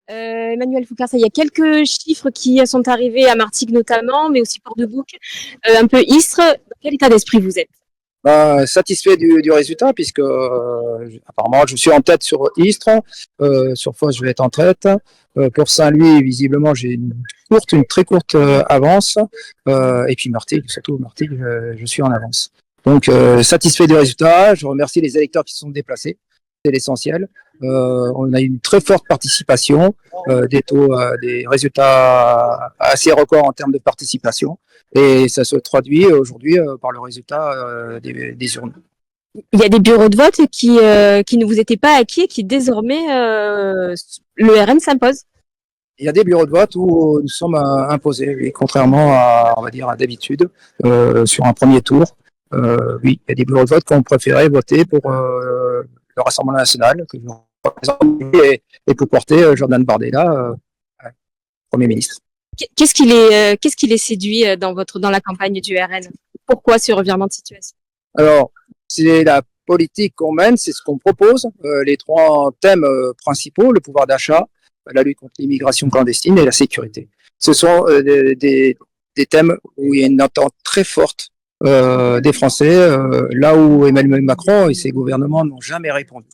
Emmanuel Foucard, il y a quelques chiffres qui sont arrivés à Martigues notamment, mais aussi Port-de-Bouc, un peu Istres. Dans quel état d'esprit vous êtes? Satisfait du résultat, puisque apparemment je suis en tête sur Istres, sur Foz je vais être en tête. Pour Saint-Louis, visiblement j'ai une très courte avance, et puis Martigues, surtout Martigues, je suis en avance. Donc satisfait du résultat, je remercie les électeurs qui se sont déplacés, c'est l'essentiel. On a eu une très forte participation, des résultats assez records en termes de participation. Et ça se traduit aujourd'hui par le résultat des urnes. Il y a des bureaux de vote qui ne vous étaient pas acquis et qui désormais le RN s'impose. Il y a des bureaux de vote où nous sommes imposés, oui, contrairement à, on va dire, à d'habitude, sur un premier tour. Oui, il y a des bureaux de vote qui ont préféré voter pour le Rassemblement national, que je représente, et pour porter Jordan Bardella, Premier ministre. Qu'est-ce qui les séduit dans la campagne du RN? Pourquoi ce revirement de situation? Alors, c'est la politique qu'on mène, c'est ce qu'on propose. Les trois thèmes principaux, le pouvoir d'achat, la lutte contre l'immigration clandestine et la sécurité. Ce sont des thèmes où il y a une attente très forte des Français, là où Emmanuel Macron et ses gouvernements n'ont jamais répondu.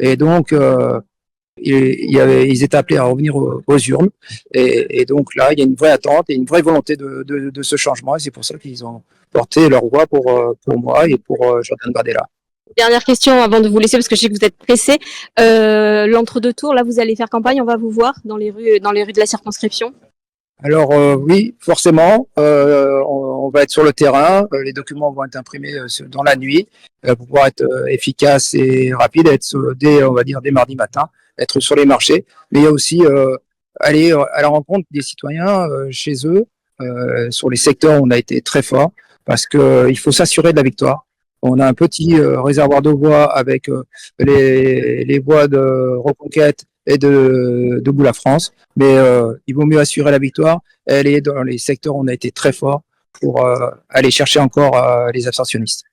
Et donc, ils étaient appelés à revenir aux urnes. Et donc là, il y a une vraie attente et une vraie volonté de ce changement. Et c'est pour ça qu'ils ont porté leur voix pour moi et pour Jordan Bardella. Dernière question avant de vous laisser, parce que je sais que vous êtes pressé. L'entre-deux tours, là, vous allez faire campagne, on va vous voir dans les rues de la circonscription. Alors oui, forcément, on va être sur le terrain, les documents vont être imprimés dans la nuit pour pouvoir être efficace et rapide, être on va dire dès mardi matin, être sur les marchés, mais il y a aussi aller à la rencontre des citoyens chez eux, sur les secteurs où on a été très fort, parce que il faut s'assurer de la victoire. On a un petit réservoir de voix avec les voix de Reconquête et de Debout la France, mais il vaut mieux assurer la victoire et aller dans les secteurs où on a été très fort pour aller chercher encore les abstentionnistes.